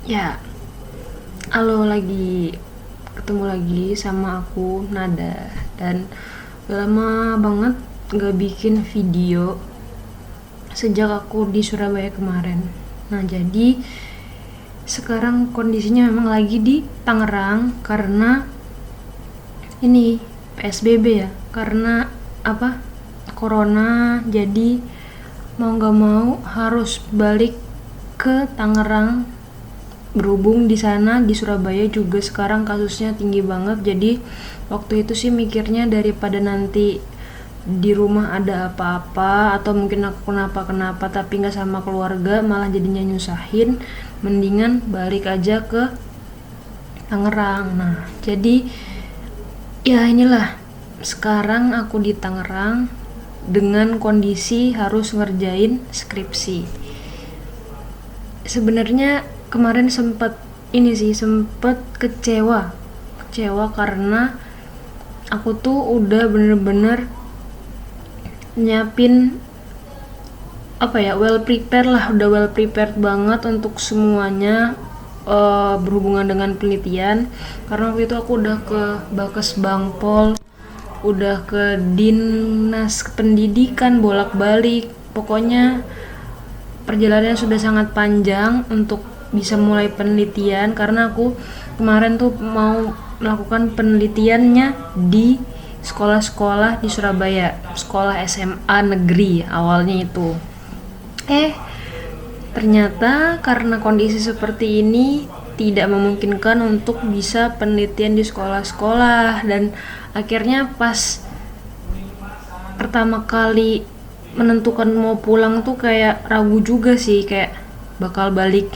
Ya, halo lagi ketemu lagi sama aku Nada dan udah lama banget gak bikin video sejak aku di Surabaya kemarin. Nah, jadi sekarang kondisinya memang lagi di Tangerang karena ini PSBB ya. Karena apa? Corona, jadi mau gak mau harus balik ke Tangerang. Berhubung di sana di Surabaya juga sekarang kasusnya tinggi banget, jadi waktu itu sih mikirnya daripada nanti di rumah ada apa-apa atau mungkin aku kenapa-kenapa tapi nggak sama keluarga malah jadinya nyusahin, mendingan balik aja ke Tangerang. Nah, jadi ya inilah, sekarang aku di Tangerang dengan kondisi harus ngerjain skripsi. Sebenarnya kemarin sempet kecewa karena aku tuh udah bener-bener nyiapin apa ya, udah well prepared banget untuk semuanya, berhubungan dengan penelitian. Karena waktu itu aku udah ke Bakes Bangpol, udah ke dinas pendidikan bolak-balik, pokoknya perjalanannya sudah sangat panjang untuk bisa mulai penelitian. Karena aku kemarin tuh mau melakukan penelitiannya di sekolah-sekolah di Surabaya, sekolah SMA negeri awalnya itu. Ternyata karena kondisi seperti ini tidak memungkinkan untuk bisa penelitian di sekolah-sekolah, dan akhirnya pas pertama kali menentukan mau pulang tuh kayak ragu juga sih, kayak bakal balik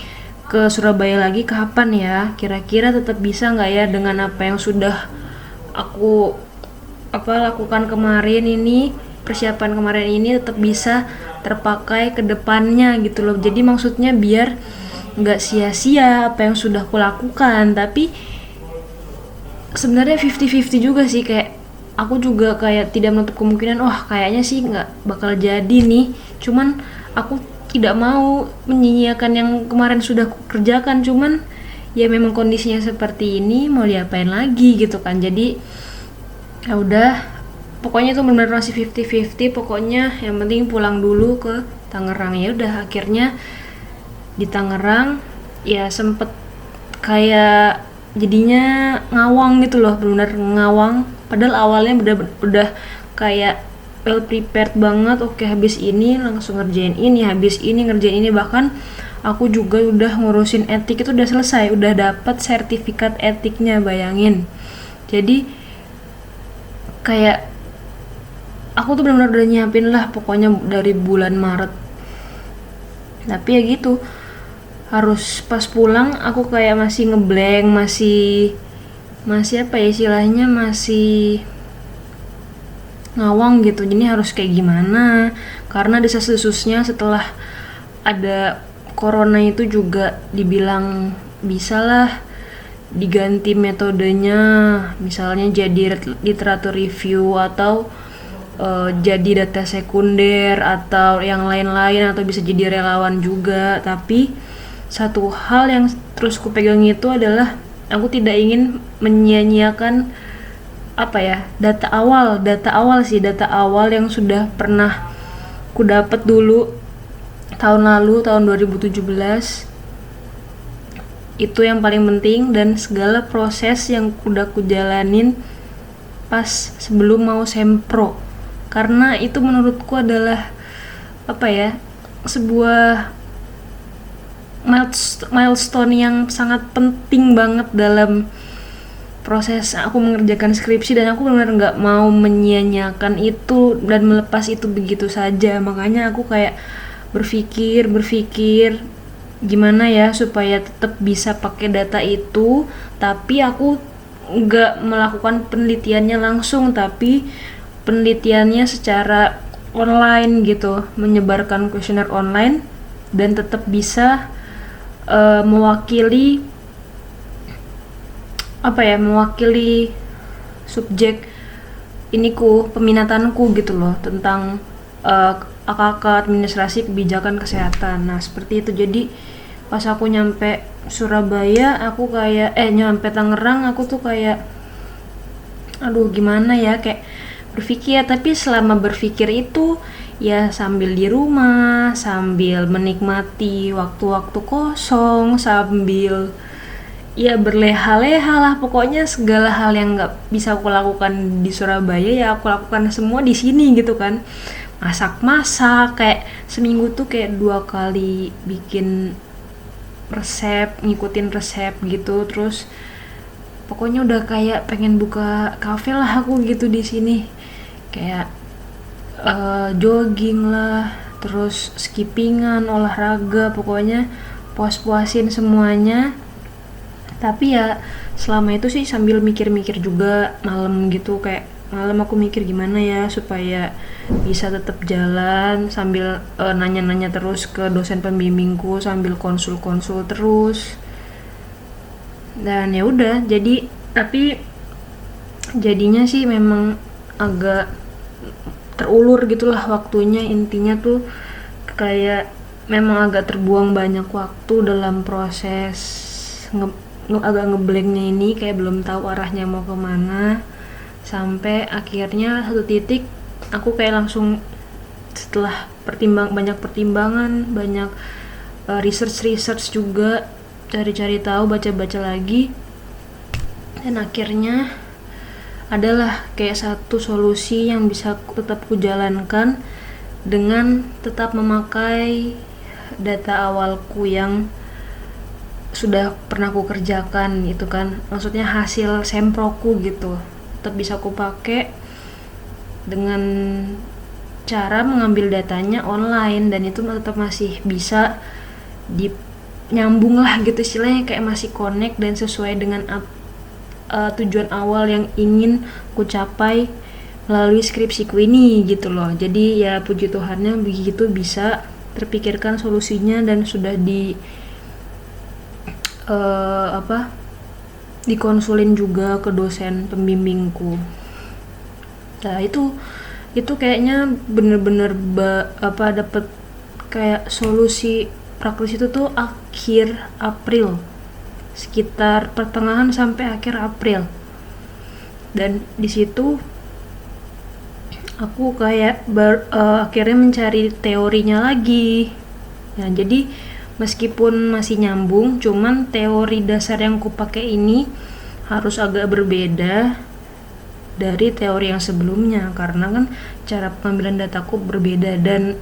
ke Surabaya lagi kapan ya, kira-kira tetap bisa nggak ya dengan apa yang sudah aku lakukan kemarin ini, persiapan kemarin ini tetap bisa terpakai ke depannya gitu loh. Jadi maksudnya biar nggak sia-sia apa yang sudah aku lakukan, tapi sebenarnya 50-50 juga sih, kayak aku juga kayak tidak menutup kemungkinan wah kayaknya sih nggak bakal jadi nih, cuman aku tidak mau menyia-nyiakan yang kemarin sudah aku kerjakan. Cuman ya memang kondisinya seperti ini, mau diapain lagi gitu kan. Jadi ya udah, pokoknya itu benar-benar masih 50-50, pokoknya yang penting pulang dulu ke Tangerang. Ya udah, akhirnya di Tangerang ya sempet kayak jadinya ngawang gitu loh, benar-benar ngawang. Padahal awalnya udah kayak well prepared banget. Oke, habis ini langsung ngerjain ini, habis ini ngerjain ini. Bahkan aku juga udah ngurusin etik, itu udah selesai, udah dapat sertifikat etiknya, bayangin. Jadi kayak aku tuh benar-benar udah nyiapin lah pokoknya dari bulan Maret. Tapi ya gitu, harus pas pulang aku kayak masih ngeblank, masih masih apa ya istilahnya, masih ngawang gitu. Jadi harus kayak gimana, karena desas-desusnya setelah ada corona itu juga dibilang bisalah diganti metodenya, misalnya jadi literatur review atau jadi data sekunder atau yang lain-lain, atau bisa jadi relawan juga. Tapi satu hal yang terus kupegang itu adalah aku tidak ingin menyia-nyiakan apa ya, data awal yang sudah pernah ku dapat dulu tahun lalu, tahun 2017. Itu yang paling penting, dan segala proses yang udah ku jalanin pas sebelum mau sempro, karena itu menurutku adalah apa ya, sebuah milestone yang sangat penting banget dalam proses aku mengerjakan skripsi. Dan aku benar-benar nggak mau menyia-nyiakan itu dan melepas itu begitu saja. Makanya aku kayak berpikir gimana ya supaya tetap bisa pakai data itu, tapi aku nggak melakukan penelitiannya langsung, tapi penelitiannya secara online gitu, menyebarkan kuesioner online, dan tetap bisa mewakili apa ya, mewakili subjek iniku, peminatanku gitu loh, tentang AKK, administrasi kebijakan kesehatan. Nah seperti itu. Jadi Pas aku nyampe Surabaya, aku kayak nyampe Tangerang, aku tuh kayak aduh gimana ya, kayak berpikir. Tapi selama berpikir itu ya sambil di rumah, sambil menikmati waktu-waktu kosong, sambil ya berleha-leha lah, pokoknya segala hal yang nggak bisa aku lakukan di Surabaya ya aku lakukan semua di sini gitu kan. Masak-masak, kayak seminggu tuh kayak 2 kali bikin resep, ngikutin resep gitu. Terus pokoknya udah kayak pengen buka kafe lah aku gitu di sini, kayak jogging lah, terus skippingan, olahraga, pokoknya puas-puasin semuanya. Tapi ya selama itu sih sambil mikir-mikir juga malam gitu, kayak malam aku mikir gimana ya supaya bisa tetap jalan, sambil nanya-nanya terus ke dosen pembimbingku, sambil konsul-konsul terus. Dan ya udah, jadi tapi jadinya sih memang agak terulur gitulah waktunya. Intinya tuh kayak memang agak terbuang banyak waktu dalam proses agak ngeblanknya ini, kayak belum tahu arahnya mau kemana. Sampai akhirnya satu titik aku kayak langsung, setelah banyak pertimbangan, banyak research juga, cari-cari tahu, baca-baca lagi, dan akhirnya adalah kayak satu solusi yang bisa tetap kujalankan dengan tetap memakai data awalku yang sudah pernah aku kerjakan itu kan, maksudnya hasil semproku gitu, tetap bisa aku pakai dengan cara mengambil datanya online, dan itu tetap masih bisa nyambung lah gitu istilahnya, kayak masih connect dan sesuai dengan tujuan awal yang ingin ku capai melalui skripsiku ini gitu loh. Jadi ya puji Tuhannya begitu bisa terpikirkan solusinya dan sudah dikonsulin juga ke dosen pembimbingku. Nah itu kayaknya bener-bener dapet kayak solusi praktis itu tuh akhir April, sekitar pertengahan sampai akhir April. Dan di situ aku kayak akhirnya mencari teorinya lagi. Nah, jadi meskipun masih nyambung, cuman teori dasar yang ku pakai ini harus agak berbeda dari teori yang sebelumnya, karena kan cara pengambilan dataku berbeda. Dan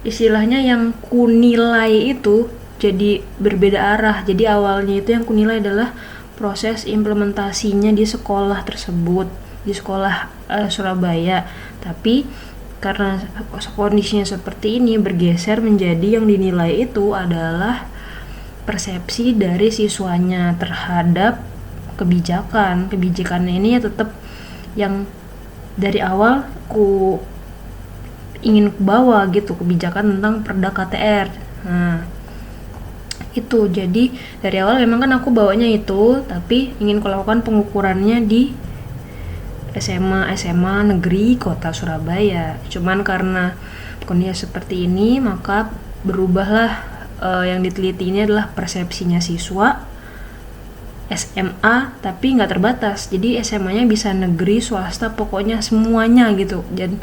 istilahnya yang ku nilai itu jadi berbeda arah. Jadi awalnya itu yang ku nilai adalah proses implementasinya di sekolah tersebut, di sekolah Surabaya. Tapi karena kondisinya seperti ini, bergeser menjadi yang dinilai itu adalah persepsi dari siswanya terhadap kebijakannya ini ya tetap yang dari awal ku ingin bawa gitu, kebijakan tentang Perda KTR. Nah itu jadi dari awal memang kan aku bawanya itu, tapi ingin ku lakukan pengukurannya di SMA negeri kota Surabaya. Cuman karena kondisi seperti ini, maka berubahlah yang diteliti ini adalah persepsinya siswa SMA, tapi nggak terbatas. Jadi SMA-nya bisa negeri, swasta, pokoknya semuanya gitu. Dan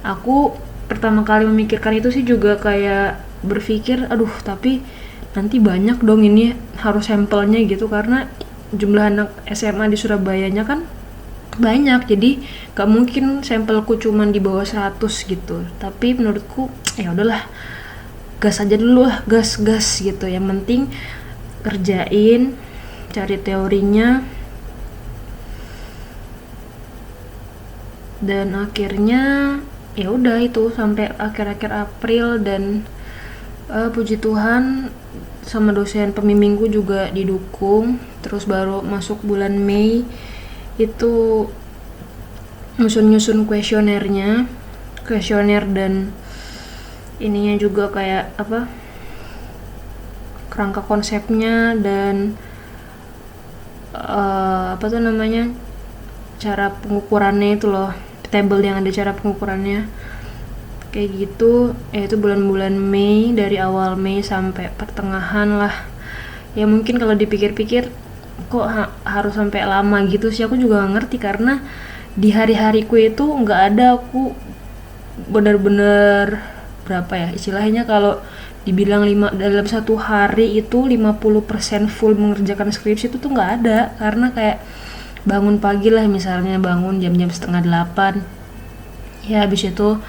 aku pertama kali memikirkan itu sih juga kayak berpikir, aduh tapi nanti banyak dong ini harus sampelnya gitu, karena jumlah anak SMA di Surabayanya kan banyak, jadi gak mungkin sampelku cuman di bawah 100 gitu. Tapi menurutku ya udahlah, gas aja dulu lah, gas gitu, yang penting kerjain, cari teorinya. Dan akhirnya ya udah itu sampai akhir-akhir April, dan puji Tuhan sama dosen pembimbingku juga didukung. Terus baru masuk bulan Mei itu nyusun kuesioner dan ininya juga kayak kerangka konsepnya, dan cara pengukurannya itu loh, table yang ada cara pengukurannya kayak gitu, yaitu bulan-bulan Mei, dari awal Mei sampai pertengahan lah. Ya mungkin kalau dipikir-pikir kok harus sampai lama gitu sih, aku juga gak ngerti, karena di hari-hariku itu nggak ada aku bener-bener berapa ya istilahnya, kalau dibilang dalam satu hari itu 50% full mengerjakan skripsi itu tuh nggak ada. Karena kayak bangun pagi lah, misalnya bangun jam-jam setengah 8, ya habis itu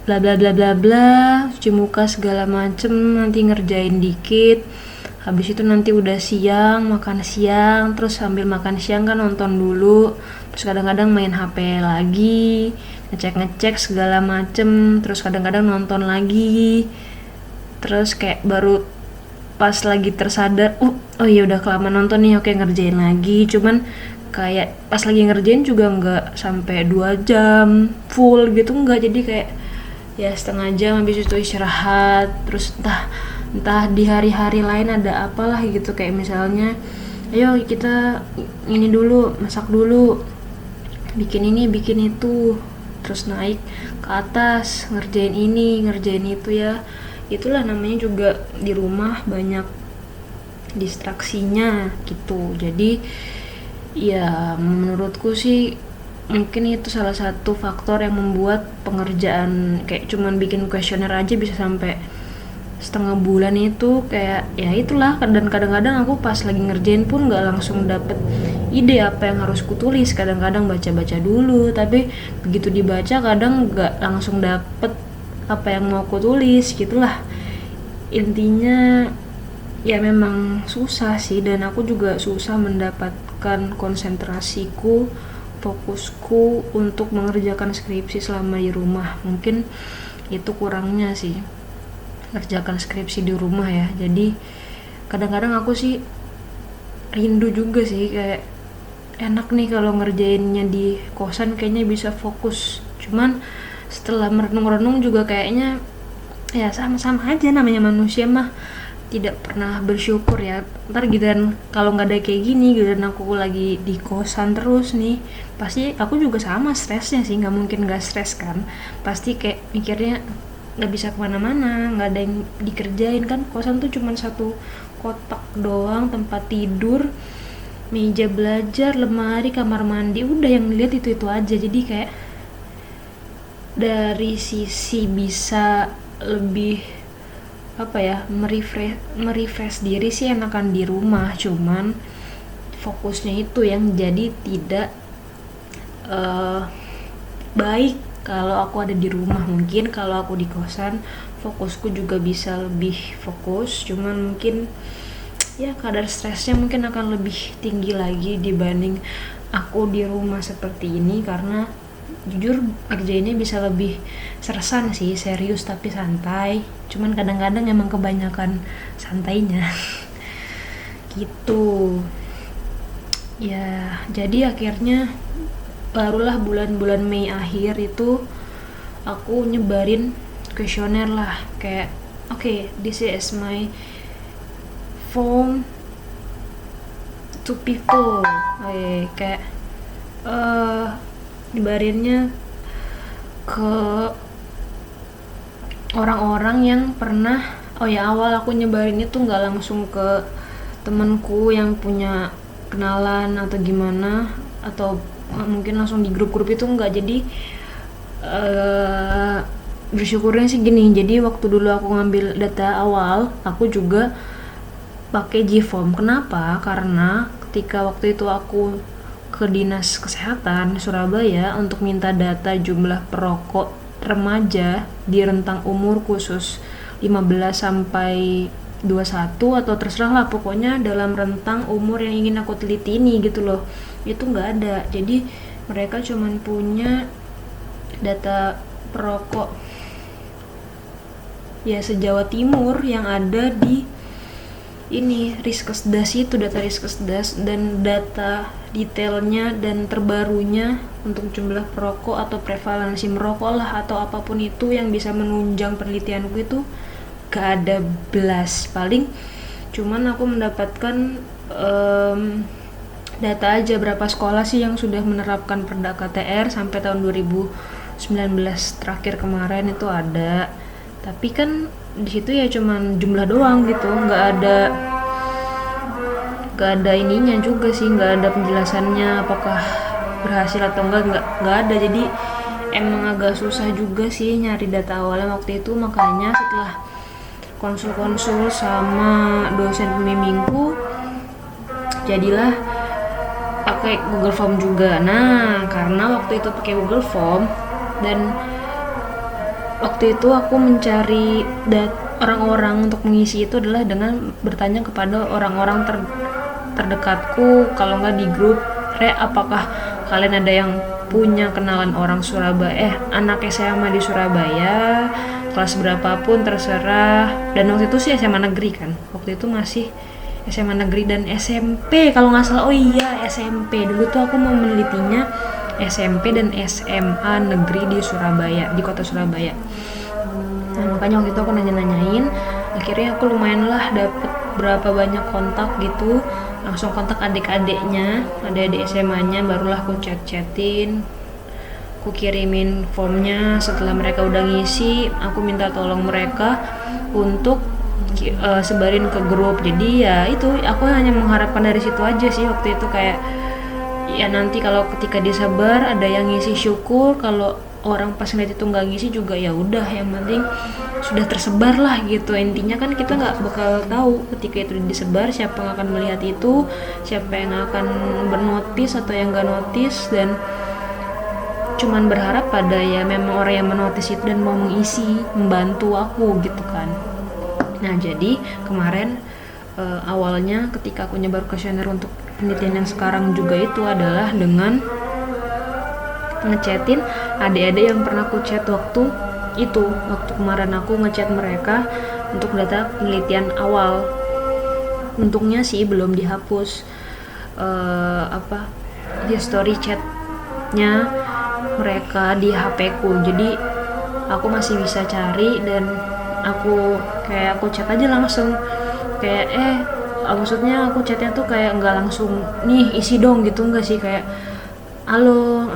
bla bla bla bla bla, cuci muka segala macem, nanti ngerjain dikit, habis itu nanti udah siang, makan siang, terus sambil makan siang kan nonton dulu, terus kadang-kadang main HP lagi, ngecek segala macem, terus kadang-kadang nonton lagi, terus kayak baru pas lagi tersadar, oh iya udah kelamaan nonton nih, oke ngerjain lagi. Cuman kayak pas lagi ngerjain juga nggak sampai 2 jam full gitu, nggak, jadi kayak ya setengah jam, habis itu istirahat. Terus entah di hari-hari lain ada apalah gitu, kayak misalnya ayo kita ini dulu, masak dulu, bikin ini bikin itu, terus naik ke atas ngerjain ini ngerjain itu. Ya itulah namanya juga di rumah banyak distraksinya gitu. Jadi ya menurutku sih mungkin itu salah satu faktor yang membuat pengerjaan kayak cuman bikin kuesioner aja bisa sampai setengah bulan itu. Kayak ya itulah, dan kadang-kadang aku pas lagi ngerjain pun nggak langsung dapet ide apa yang harus kutulis, kadang-kadang baca-baca dulu, tapi begitu dibaca kadang nggak langsung dapet apa yang mau kutulis gitulah. Intinya ya memang susah sih, dan aku juga susah mendapatkan konsentrasiku, fokusku untuk mengerjakan skripsi selama di rumah. Mungkin itu kurangnya sih ngerjakan skripsi di rumah ya. Jadi kadang-kadang aku sih rindu juga sih, kayak enak nih kalau ngerjainnya di kosan, kayaknya bisa fokus. Cuman setelah merenung-renung juga kayaknya ya sama-sama aja, namanya manusia mah tidak pernah bersyukur ya. Ntar giliran kalau nggak ada kayak gini, giliran aku lagi di kosan terus nih, pasti aku juga sama stresnya sih, nggak mungkin nggak stres kan. Pasti kayak mikirnya nggak bisa kemana-mana, nggak ada yang dikerjain kan. Kosan tuh cuma satu kotak doang, tempat tidur, meja belajar, lemari, kamar mandi, udah yang dilihat itu aja. Jadi kayak dari sisi bisa lebih apa ya, merefresh diri sih enakan di rumah. Cuman fokusnya itu yang jadi tidak baik kalau aku ada di rumah. Mungkin kalau aku di kosan fokusku juga bisa lebih fokus, cuman mungkin ya kadar stresnya mungkin akan lebih tinggi lagi dibanding aku di rumah seperti ini. Karena jujur kerjainnya bisa lebih sersan sih, serius tapi santai. Cuman kadang-kadang emang kebanyakan santainya gitu ya. Jadi akhirnya barulah bulan-bulan Mei akhir itu aku nyebarin kuesioner lah, kayak okay, this is my form to people. Kayak nyebarinnya ke orang-orang yang pernah, awal aku nyebarin itu nggak langsung ke temanku yang punya kenalan atau gimana, atau mungkin langsung di grup-grup itu enggak. Jadi bersyukurnya sih gini, jadi waktu dulu aku ngambil data awal aku juga pakai Gform. Kenapa? Karena ketika waktu itu aku ke Dinas Kesehatan Surabaya untuk minta data jumlah perokok remaja di rentang umur khusus 15 sampai 21 atau terserah lah, pokoknya dalam rentang umur yang ingin aku teliti ini gitu loh, itu nggak ada. Jadi mereka cuman punya data perokok ya se-Jawa Timur yang ada di ini Riskesdas, itu data Riskesdas, dan data detailnya dan terbarunya untuk jumlah perokok atau prevalensi merokok lah atau apapun itu yang bisa menunjang penelitianku itu gak ada belas. Paling cuman aku mendapatkan data aja berapa sekolah sih yang sudah menerapkan Perda KTR sampai tahun 2019 19 terakhir kemarin itu ada, tapi kan di situ ya cuman jumlah doang gitu, nggak ada ininya juga sih, nggak ada penjelasannya apakah berhasil atau nggak ada. Jadi emang agak susah juga sih nyari data awalnya waktu itu, makanya setelah konsul-konsul sama dosen pembimbingku jadilah pakai Google Form juga. Nah, karena waktu itu pakai Google Form dan waktu itu aku mencari orang-orang untuk mengisi itu adalah dengan bertanya kepada orang-orang terdekatku, kalau nggak di grup apakah kalian ada yang punya kenalan orang Surabaya, anak SMA di Surabaya, kelas berapapun terserah. Dan waktu itu sih SMA negeri kan, waktu itu masih SMA negeri dan SMP kalau nggak salah. Oh iya, SMP dulu tuh aku mau menelitinya SMP dan SMA negeri di Surabaya, di kota Surabaya. Nah, makanya waktu itu aku nanya-nanyain, akhirnya aku lumayan lah dapet berapa banyak kontak gitu, langsung kontak adik-adiknya, adik-adik SMA-nya, barulah aku chat-chatin, aku kirimin formnya. Setelah mereka udah ngisi, aku minta tolong mereka untuk sebarin ke grup. Jadi ya itu, aku hanya mengharapkan dari situ aja sih waktu itu, kayak ya nanti kalau ketika disebar ada yang ngisi syukur, kalau orang pas ngeliat itu nggak ngisi juga ya udah, yang penting sudah tersebar lah gitu. Intinya kan kita nggak bakal tahu ketika itu disebar siapa yang akan melihat itu, siapa yang akan bernotis atau yang nggak notis, dan cuman berharap pada ya memang orang yang menotis itu dan mau mengisi, membantu aku gitu kan. Nah, jadi kemarin awalnya ketika aku nyebar kuesioner untuk penelitian yang sekarang juga itu adalah dengan ngechatin adik-adik yang pernah aku chat waktu kemarin aku ngechat mereka untuk data penelitian awal. Untungnya sih belum dihapus history chatnya mereka di HP ku, jadi aku masih bisa cari, dan aku chat aja langsung, kayak maksudnya aku chatnya tuh kayak nggak langsung nih isi dong gitu, nggak sih, kayak halo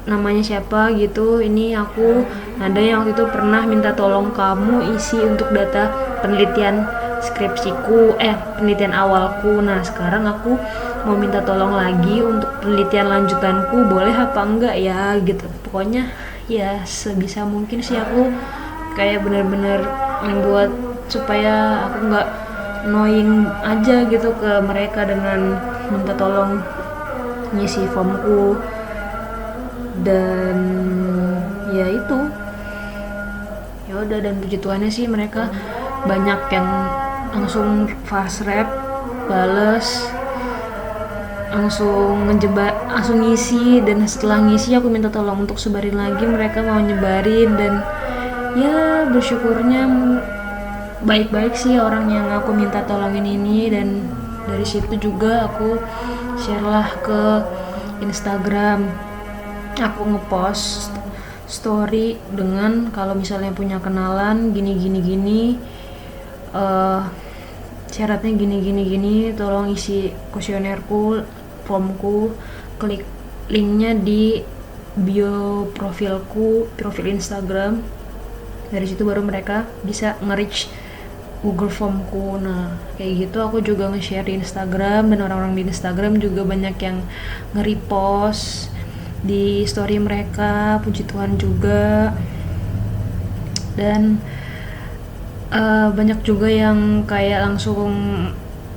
namanya siapa gitu, ini aku ada yang waktu itu pernah minta tolong kamu isi untuk data penelitian skripsiku, penelitian awalku. Nah, sekarang aku mau minta tolong lagi untuk penelitian lanjutanku, boleh apa enggak ya gitu. Pokoknya ya sebisa mungkin sih aku kayak bener-bener membuat supaya aku nggak annoying aja gitu ke mereka dengan minta tolong ngisi formku. Dan ya itu, ya udah, dan puji Tuhannya sih mereka banyak yang langsung fast rap bales, langsung ngisi. Dan setelah ngisi aku minta tolong untuk sebarin lagi, mereka mau nyebarin, dan ya bersyukurnya baik-baik sih orang yang aku minta tolongin ini. Dan dari situ juga aku share lah ke Instagram, aku ngepost story dengan kalau misalnya punya kenalan gini syaratnya gini, tolong isi kuesionerku, formku, klik linknya di bio profil Instagram. Dari situ baru mereka bisa nge-reach Google Formku. Nah, kayak gitu aku juga nge-share di Instagram, dan orang-orang di Instagram juga banyak yang nge-repost di story mereka, puji Tuhan juga. Dan banyak juga yang kayak langsung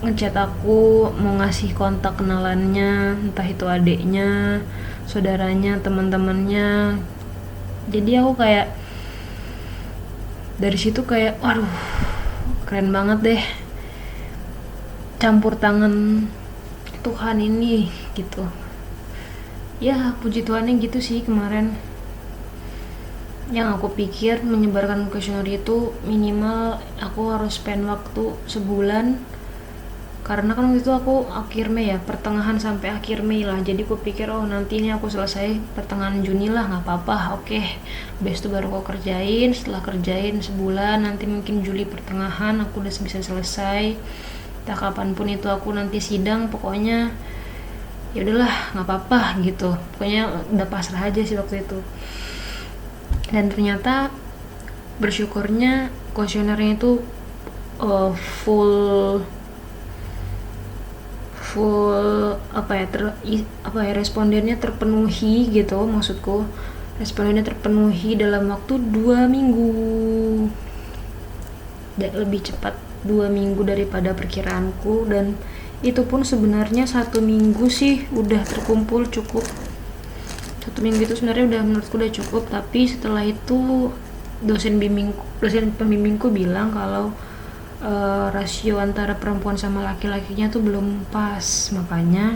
ngechat aku mau ngasih kontak kenalannya, entah itu adiknya, saudaranya, teman-temannya. Jadi aku kayak dari situ kayak waduh, keren banget deh campur tangan Tuhan ini gitu. Ya puji Tuhannya gitu sih. Kemarin yang aku pikir menyebarkan kuesioner itu minimal aku harus spend waktu sebulan, karena kan waktu itu aku akhir Mei ya, pertengahan sampai akhir Mei lah. Jadi aku pikir nanti ini aku selesai pertengahan Juni lah, nggak apa-apa, oke. Habis itu baru aku kerjain, setelah kerjain sebulan, nanti mungkin Juli pertengahan aku udah bisa selesai. Entah kapanpun itu aku nanti sidang, pokoknya ya udahlah nggak apa-apa gitu. Pokoknya udah pasrah aja sih waktu itu. Dan ternyata bersyukurnya kuesionernya itu full respondennya terpenuhi gitu, maksudku respondennya terpenuhi dalam waktu 2 minggu, lebih cepat 2 minggu daripada perkiraanku. Dan itu pun sebenarnya 1 minggu sih udah terkumpul cukup. 1 minggu itu sebenarnya udah, menurutku udah cukup. Tapi setelah itu dosen pembimbingku bilang kalau rasio antara perempuan sama laki-lakinya tuh belum pas, makanya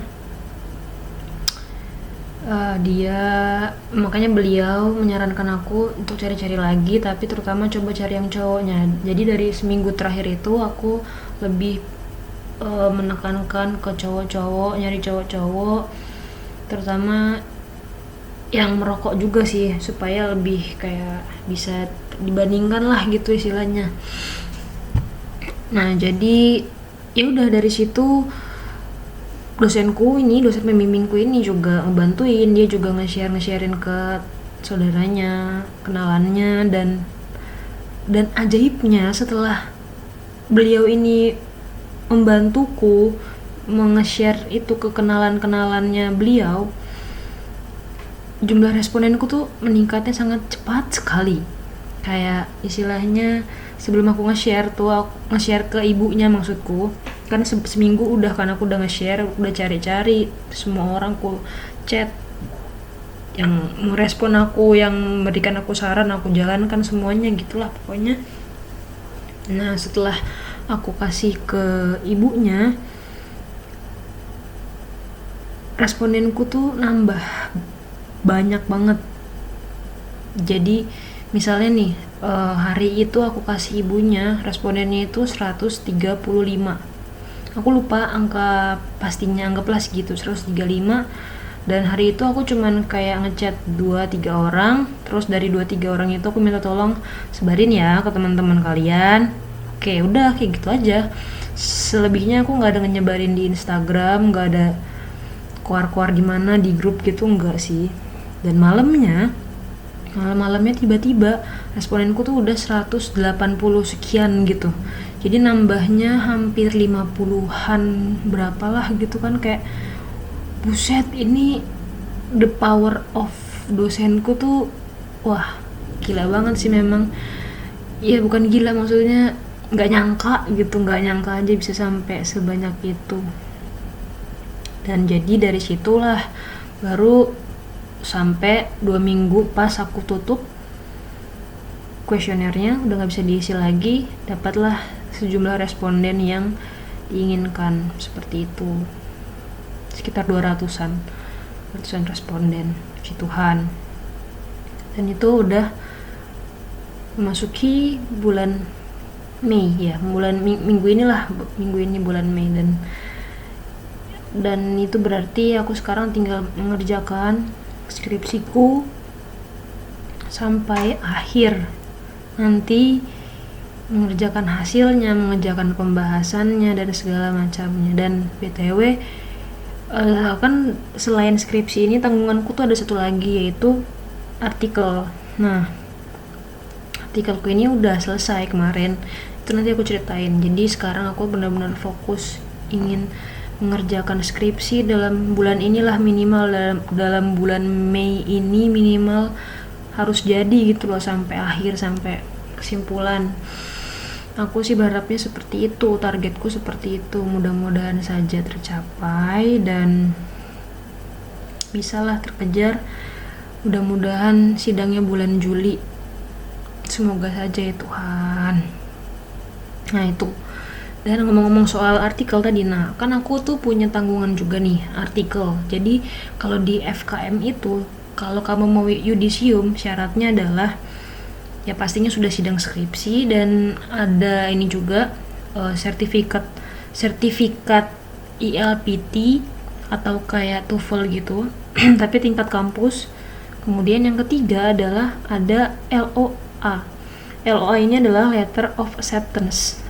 beliau menyarankan aku untuk cari-cari lagi, tapi terutama coba cari yang cowoknya. Jadi dari seminggu terakhir itu aku lebih menekankan ke cowok-cowok, nyari cowok-cowok, terutama yang merokok juga sih, supaya lebih kayak bisa dibandingkan lah gitu istilahnya. Nah jadi ya udah, dari situ dosen pembimbingku ini juga ngebantuin, dia juga nge-sharein ke saudaranya, kenalannya, dan ajaibnya setelah beliau ini membantuku nge-share itu ke kenalannya beliau, jumlah respondenku tuh meningkatnya sangat cepat sekali. Kayak istilahnya sebelum aku nge-share ke ibunya, maksudku kan seminggu udah kan aku udah nge-share, udah cari-cari semua orang, aku chat yang merespon aku, yang memberikan aku saran, aku jalankan semuanya gitulah pokoknya. Nah setelah aku kasih ke ibunya, respondenku tuh nambah banyak banget. Jadi misalnya nih, hari itu aku kasih ibunya, respondennya itu 135. Aku lupa angka pastinya, anggaplah segitu, 135. Dan hari itu aku cuman kayak ngechat 2-3 orang, terus dari 2-3 orang itu aku minta tolong sebarin ya ke teman-teman kalian. Oke, udah kayak gitu aja. Selebihnya aku nggak ada nyebarin di Instagram, nggak ada keluar-keluar gimana di grup gitu, enggak sih. Dan malamnya tiba-tiba respondenku tuh udah 180 sekian gitu. Jadi nambahnya hampir 50-an berapalah gitu kan, kayak buset, ini the power of dosenku tuh wah gila banget sih memang. Ya bukan gila, maksudnya nggak nyangka aja bisa sampai sebanyak itu. Dan jadi dari situlah baru sampai 2 minggu pas aku tutup kuesionernya, udah gak bisa diisi lagi, dapatlah sejumlah responden yang diinginkan, seperti itu, sekitar 200-an responden, puji Tuhan. Dan itu udah memasuki bulan Mei ya, minggu ini bulan Mei. Dan itu berarti aku sekarang tinggal mengerjakan skripsiku sampai akhir, nanti mengerjakan hasilnya, mengerjakan pembahasannya dan segala macamnya. Dan BTW kan selain skripsi ini tanggunganku tuh ada satu lagi, yaitu artikel. Nah artikelku ini udah selesai kemarin, itu nanti aku ceritain. Jadi sekarang aku benar-benar fokus ingin mengerjakan skripsi dalam bulan inilah, minimal dalam bulan Mei ini minimal harus jadi gitu loh, sampai akhir, sampai kesimpulan. Aku sih berharapnya seperti itu, targetku seperti itu. Mudah-mudahan saja tercapai dan bisalah terkejar. Mudah-mudahan sidangnya bulan Juli, semoga saja ya Tuhan. Nah itu. Dan ngomong-ngomong soal artikel tadi, nah kan aku tuh punya tanggungan juga nih artikel. Jadi kalau di FKM itu, kalau kamu mau yudisium, syaratnya adalah ya pastinya sudah sidang skripsi, dan ada ini juga sertifikat ILPT atau kayak TOEFL gitu tapi tingkat kampus. Kemudian yang ketiga adalah ada LOA. LOA ini adalah Letter of Acceptance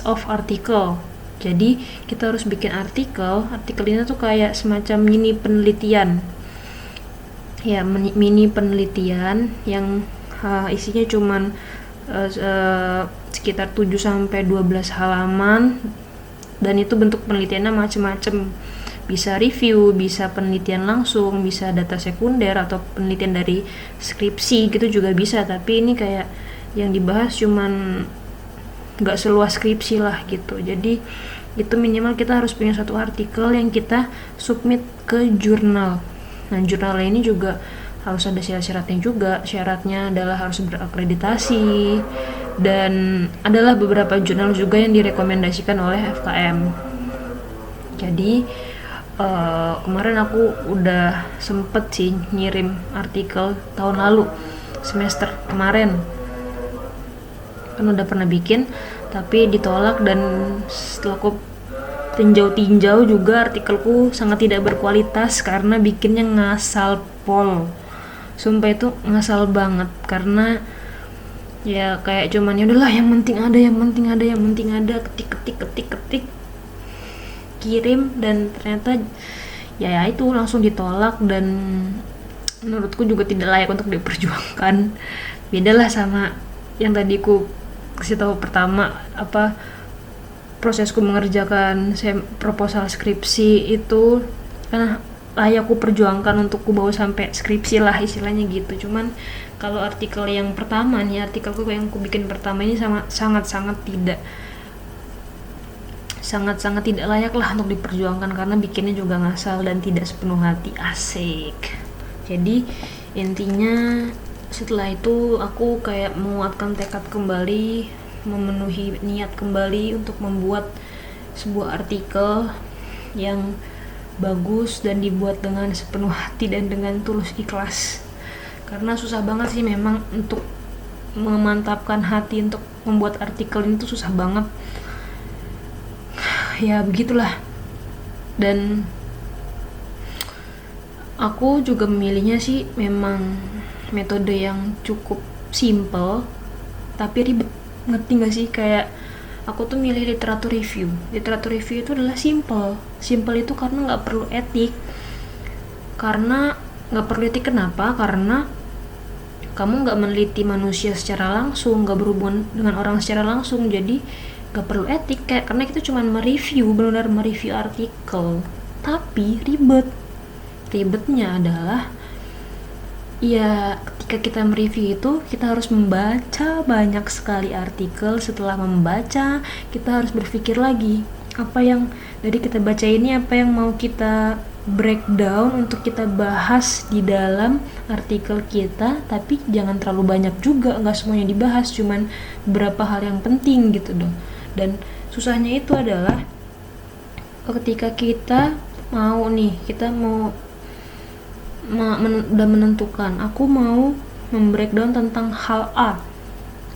of Article. Jadi kita harus bikin artikel ini tuh kayak semacam mini penelitian ya, mini penelitian yang isinya cuman sekitar 7-12 halaman, dan itu bentuk penelitiannya macam-macam, bisa review, bisa penelitian langsung, bisa data sekunder atau penelitian dari skripsi gitu juga bisa. Tapi ini kayak yang dibahas cuman nggak seluas skripsi lah gitu. Jadi itu minimal kita harus punya satu artikel yang kita submit ke jurnal. Nah, jurnal ini juga harus ada syarat-syaratnya juga. Syaratnya adalah harus berakreditasi, dan adalah beberapa jurnal juga yang direkomendasikan oleh FKM. Jadi kemarin aku udah sempet sih ngirim artikel tahun lalu, semester kemarin kan udah pernah bikin, tapi ditolak. Dan setelah aku tinjau-tinjau juga, artikelku sangat tidak berkualitas karena bikinnya ngasal pol. Sumpah itu ngasal banget, karena ya kayak cuman ya udahlah, yang penting ada, ketik, kirim, dan ternyata ya itu langsung ditolak. Dan menurutku juga tidak layak untuk diperjuangkan. Bedalah sama yang tadi ku kasih tahu pertama, apa prosesku mengerjakan proposal skripsi itu karena layak ku perjuangkan untuk ku bawa sampai skripsi lah istilahnya gitu. Cuman kalau artikel yang pertama nih, artikelku yang ku bikin pertama ini sangat-sangat tidak layak lah untuk diperjuangkan, karena bikinnya juga ngasal dan tidak sepenuh hati. Asik. Jadi intinya setelah itu aku kayak menguatkan tekad kembali, memenuhi niat kembali untuk membuat sebuah artikel yang bagus dan dibuat dengan sepenuh hati dan dengan tulus ikhlas. Karena susah banget sih memang untuk memantapkan hati untuk membuat artikel itu, susah banget. Ya begitulah. Dan aku juga memilihnya sih memang metode yang cukup simple tapi ribet. Ngerti gak sih? Kayak aku tuh milih literatur review. Literatur review itu adalah simple itu karena gak perlu etik. Kenapa? Karena kamu gak meneliti manusia secara langsung, gak berhubungan dengan orang secara langsung, jadi gak perlu etik. Karena kita cuma benar-benar mereview artikel. Tapi ribetnya adalah ya ketika kita mereview itu kita harus membaca banyak sekali artikel. Setelah membaca kita harus berpikir lagi, apa yang dari kita baca ini, apa yang mau kita breakdown untuk kita bahas di dalam artikel kita. Tapi jangan terlalu banyak juga, nggak semuanya dibahas, cuman beberapa hal yang penting gitu dong. Dan susahnya itu adalah ketika kita mau udah menentukan aku mau membreakdown tentang hal A.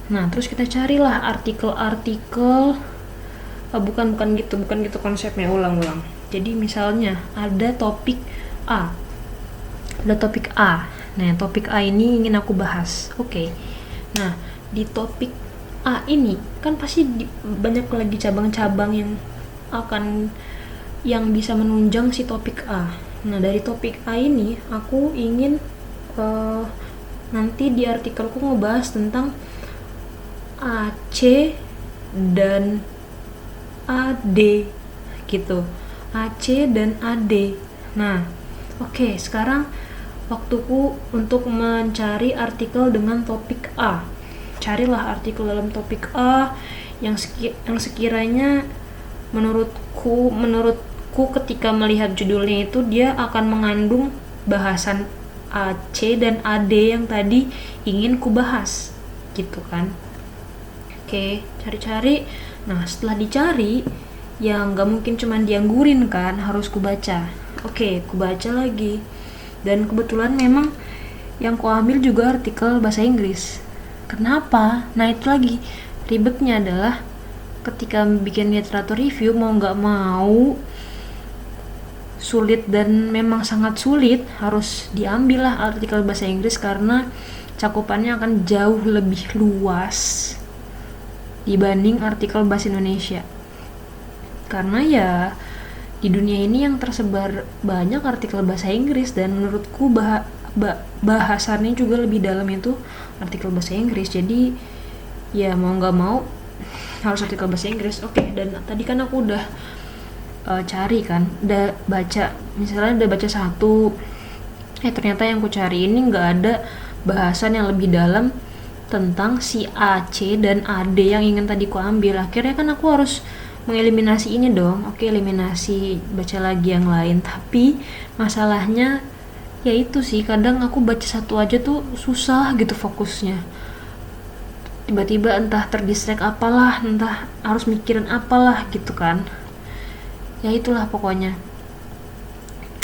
Nah, terus kita carilah artikel-artikel. Bukan gitu konsepnya, ulang. Jadi misalnya ada topik A. Nah, topik A ini ingin aku bahas. Oke. Nah, di topik A ini kan pasti banyak lagi cabang-cabang yang bisa menunjang si topik A. Nah, dari topik A ini aku ingin nanti di artikelku ngebahas tentang AC dan AD gitu. AC dan AD. Nah, oke, sekarang waktuku untuk mencari artikel dengan topik A. Carilah artikel dalam topik A yang sekiranya menurutku ketika melihat judulnya itu dia akan mengandung bahasan AC dan AD yang tadi ingin ku bahas gitu kan. Oke, cari-cari. Nah, setelah dicari, ya nggak mungkin cuman dianggurin kan, harus ku baca. Oke, ku baca lagi. Dan kebetulan memang yang ku ambil juga artikel bahasa Inggris. Kenapa? Nah, itu lagi ribetnya adalah ketika bikin literatur review, mau nggak mau sulit, dan memang sangat sulit, harus diambil lah artikel bahasa Inggris karena cakupannya akan jauh lebih luas dibanding artikel bahasa Indonesia. Karena ya di dunia ini yang tersebar banyak artikel bahasa Inggris, dan menurutku bahasannya juga lebih dalam, itu artikel bahasa Inggris. Jadi ya mau nggak mau harus artikel bahasa Inggris. Oke, dan tadi kan aku udah cari kan, udah baca, misalnya udah baca satu, ternyata yang aku cari ini nggak ada bahasan yang lebih dalam tentang si A, C, dan AD yang ingin tadi ku ambil. Akhirnya kan aku harus mengeliminasi ini dong. Oke, eliminasi, baca lagi yang lain. Tapi masalahnya ya itu sih, kadang aku baca satu aja tuh susah gitu fokusnya. Tiba-tiba entah terdistract apalah, entah harus mikirin apalah gitu kan. Ya itulah pokoknya.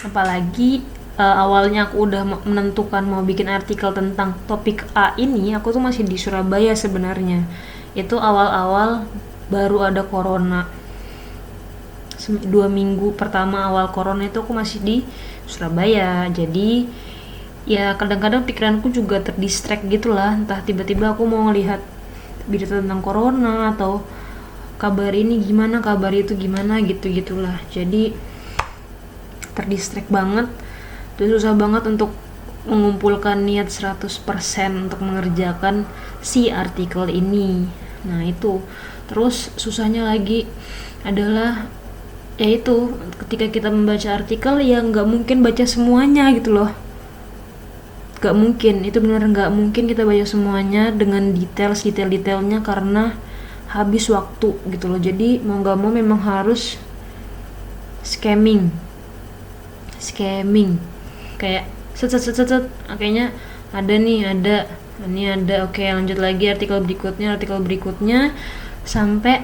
Apalagi awalnya aku udah menentukan mau bikin artikel tentang topik A ini, aku tuh masih di Surabaya sebenarnya. Itu awal-awal baru ada corona. 2 minggu pertama awal corona itu aku masih di Surabaya. Jadi ya kadang-kadang pikiranku juga terdistract gitulah, entah tiba-tiba aku mau ngelihat berita tentang corona atau kabar ini gimana, kabar itu gimana, gitu-gitulah. Jadi terdistract banget. Terus susah banget untuk mengumpulkan niat 100% untuk mengerjakan si artikel ini. Nah itu, terus susahnya lagi adalah yaitu ketika kita membaca artikel ya nggak mungkin baca semuanya gitu loh. Nggak mungkin, itu benar nggak mungkin kita baca semuanya dengan detailnya karena habis waktu gitu loh. Jadi mau nggak mau memang harus scamming kayak set kayaknya ada ini ada, oke lanjut lagi artikel berikutnya sampai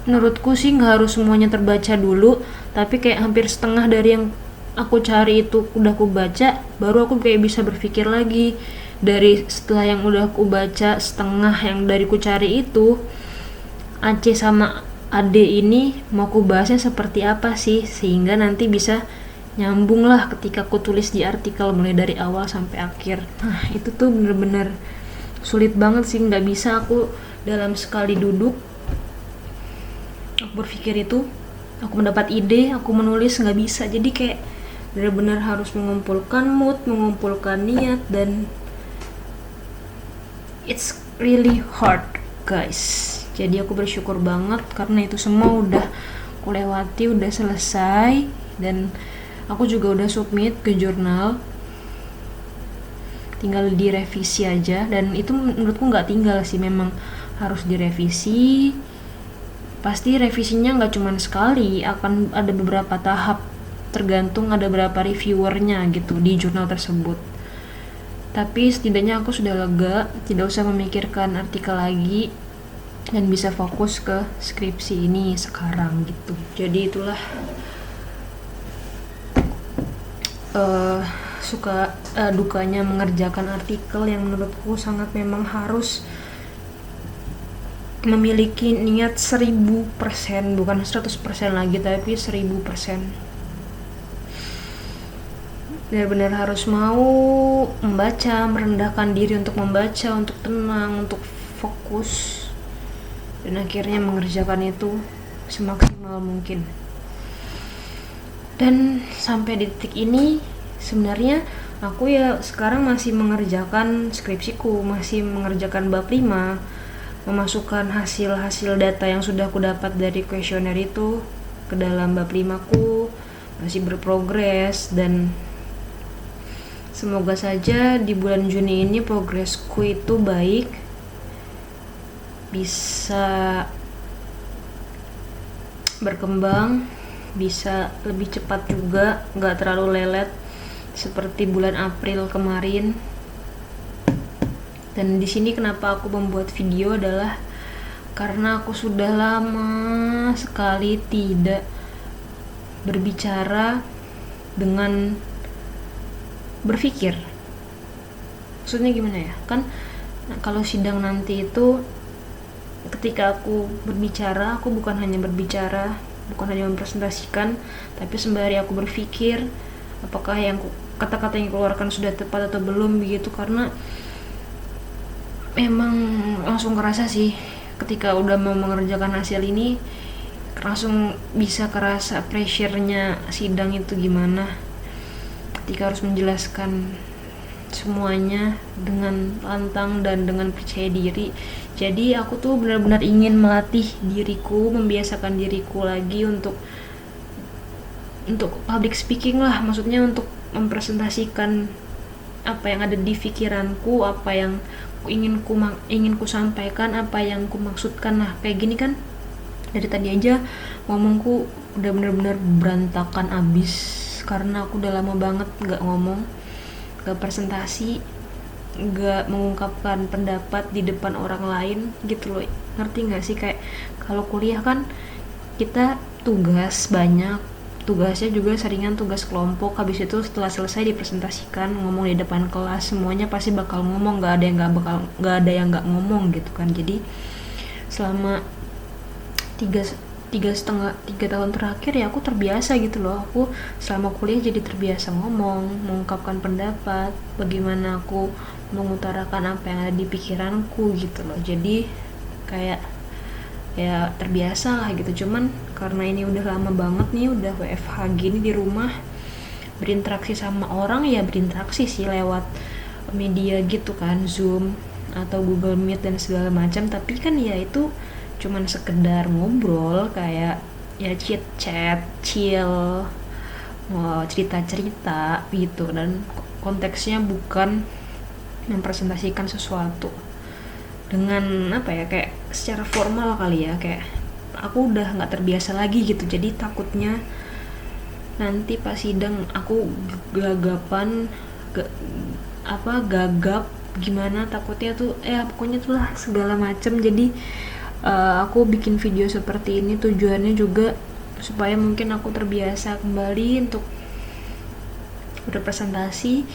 menurutku sih nggak harus semuanya terbaca dulu, tapi kayak hampir setengah dari yang aku cari itu udah aku baca, baru aku kayak bisa berpikir lagi dari setelah yang udah aku baca setengah yang dari ku cari itu, AC sama AD ini mau aku bahasnya seperti apa sih, sehingga nanti bisa nyambung lah ketika aku tulis di artikel mulai dari awal sampai akhir. Nah itu tuh bener-bener sulit banget sih, nggak bisa aku dalam sekali duduk aku berpikir itu, aku mendapat ide, aku menulis, nggak bisa. Jadi kayak bener-bener harus mengumpulkan mood, mengumpulkan niat, dan it's really hard guys. Jadi aku bersyukur banget karena itu semua udah aku lewati, udah selesai, dan aku juga udah submit ke jurnal, tinggal direvisi aja. Dan itu menurutku nggak tinggal sih, memang harus direvisi. Pasti revisinya nggak cuma sekali, akan ada beberapa tahap, tergantung ada berapa reviewernya gitu di jurnal tersebut. Tapi setidaknya aku sudah lega, tidak usah memikirkan artikel lagi, dan bisa fokus ke skripsi ini sekarang gitu. Jadi itulah dukanya mengerjakan artikel yang menurutku sangat memang harus memiliki niat 1000%, bukan 100% lagi, tapi 1000%. Benar-benar harus mau membaca, merendahkan diri untuk membaca, untuk tenang, untuk fokus, dan akhirnya mengerjakan itu semaksimal mungkin. Dan sampai di titik ini sebenarnya aku ya sekarang masih mengerjakan skripsiku, masih mengerjakan bab 5, memasukkan hasil data yang sudah aku dapat dari kuesioner itu ke dalam bab 5 ku, masih berprogres. Dan semoga saja di bulan Juni ini progresku itu baik, bisa berkembang, bisa lebih cepat juga, nggak terlalu lelet seperti bulan April kemarin. Dan di sini kenapa aku membuat video adalah karena aku sudah lama sekali tidak berbicara dengan berpikir. Maksudnya gimana ya? Kan kalau sidang nanti itu ketika aku berbicara, aku bukan hanya berbicara, bukan hanya mempresentasikan, tapi sembari aku berpikir apakah yang kata-kata yang keluarkan sudah tepat atau belum begitu. Karena memang langsung kerasa sih ketika udah mau mengerjakan hasil ini, langsung bisa kerasa pressure-nya sidang itu gimana. ketika harus menjelaskan semuanya dengan lantang dan dengan percaya diri. Jadi aku tuh benar-benar ingin melatih diriku, membiasakan diriku lagi untuk public speaking lah, maksudnya untuk mempresentasikan apa yang ada di pikiranku, apa yang ingin ku sampaikan, apa yang ku maksudkan. Nah kayak gini kan dari tadi aja ngomongku udah bener-bener berantakan abis karena aku udah lama banget gak ngomong, gak presentasi, gak mengungkapkan pendapat di depan orang lain gitu loh. Ngerti gak sih? Kayak kalau kuliah kan kita tugas banyak, tugasnya juga seringan tugas kelompok, habis itu setelah selesai dipresentasikan, ngomong di depan kelas, semuanya pasti bakal ngomong, gak ada yang gak ngomong gitu kan. Jadi selama tiga tahun terakhir ya aku terbiasa gitu loh. Aku selama kuliah jadi terbiasa ngomong, mengungkapkan pendapat, bagaimana aku mengutarakan apa yang ada di pikiranku gitu loh. Jadi kayak ya terbiasa lah gitu. Cuman karena ini udah lama banget nih, udah WFH gini di rumah, berinteraksi sama orang ya berinteraksi sih lewat media gitu kan, Zoom atau Google Meet dan segala macam, tapi kan ya itu cuman sekedar ngobrol kayak ya chit chat, chill, mau cerita-cerita gitu, dan konteksnya bukan mempresentasikan sesuatu dengan apa ya, kayak secara formal kali ya. Kayak aku udah nggak terbiasa lagi gitu, jadi takutnya nanti pas sidang aku gagap gimana, takutnya tuh pokoknya tuh lah segala macem. Jadi aku bikin video seperti ini tujuannya juga supaya mungkin aku terbiasa kembali untuk berpresentasi,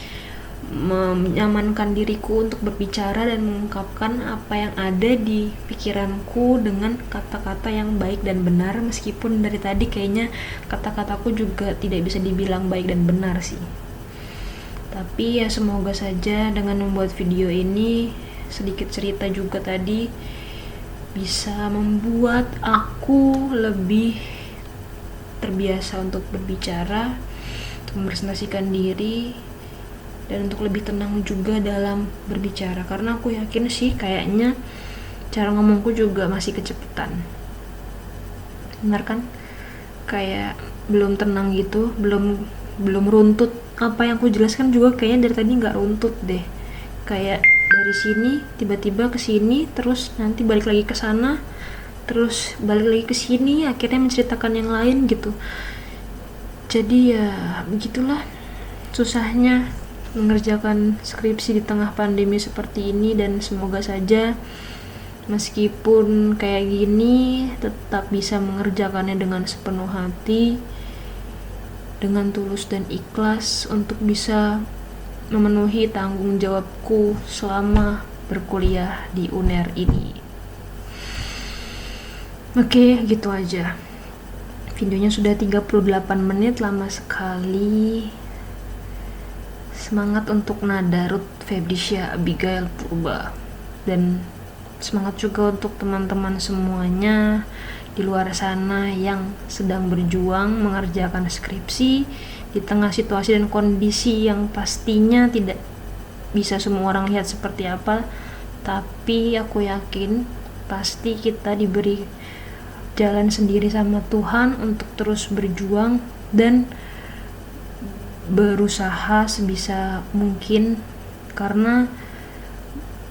menyamankan diriku untuk berbicara dan mengungkapkan apa yang ada di pikiranku dengan kata-kata yang baik dan benar, meskipun dari tadi kayaknya kata-kataku juga tidak bisa dibilang baik dan benar sih. Tapi ya semoga saja dengan membuat video ini, sedikit cerita juga tadi, bisa membuat aku lebih terbiasa untuk berbicara, untuk mempresentasikan diri, dan untuk lebih tenang juga dalam berbicara. Karena aku yakin sih kayaknya cara ngomongku juga masih kecepatan. Benar kan? Kayak belum tenang gitu, belum runtut. Apa yang aku jelaskan juga kayaknya dari tadi nggak runtut deh. Kayak dari sini tiba-tiba ke sini, terus nanti balik lagi ke sana, terus balik lagi ke sini, akhirnya menceritakan yang lain gitu. Jadi ya begitulah susahnya mengerjakan skripsi di tengah pandemi seperti ini. Dan semoga saja meskipun kayak gini tetap bisa mengerjakannya dengan sepenuh hati, dengan tulus dan ikhlas, untuk bisa memenuhi tanggung jawabku selama berkuliah di UNER ini. Oke, gitu aja. Videonya sudah 38 menit, lama sekali. Semangat untuk Nada Ruth Febrisya Abigail Purba, dan semangat juga untuk teman-teman semuanya di luar sana yang sedang berjuang mengerjakan skripsi di tengah situasi dan kondisi yang pastinya tidak bisa semua orang lihat seperti apa. Tapi aku yakin pasti kita diberi jalan sendiri sama Tuhan untuk terus berjuang dan berusaha sebisa mungkin, karena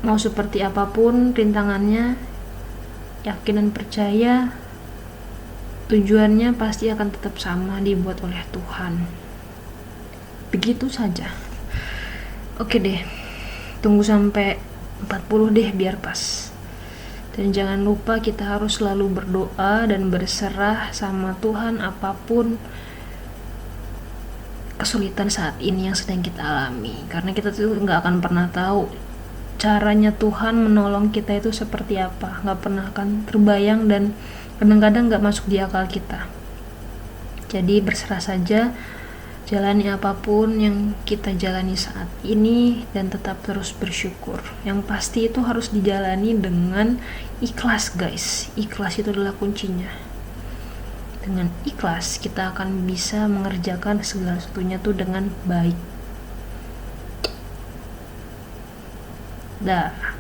mau seperti apapun rintangannya, yakin dan percaya tujuannya pasti akan tetap sama, dibuat oleh Tuhan. Begitu saja. Oke deh, tunggu sampai 40 deh biar pas. Dan jangan lupa kita harus selalu berdoa dan berserah sama Tuhan apapun kesulitan saat ini yang sedang kita alami. Karena kita tuh gak akan pernah tahu caranya Tuhan menolong kita itu seperti apa. Gak pernah akan terbayang dan kadang-kadang gak masuk di akal kita. Jadi berserah saja, jalani apapun yang kita jalani saat ini dan tetap terus bersyukur. Yang pasti itu harus dijalani dengan ikhlas guys. Ikhlas itu adalah kuncinya. Dengan ikhlas kita akan bisa mengerjakan segala sesuatunya tuh dengan baik. Dah.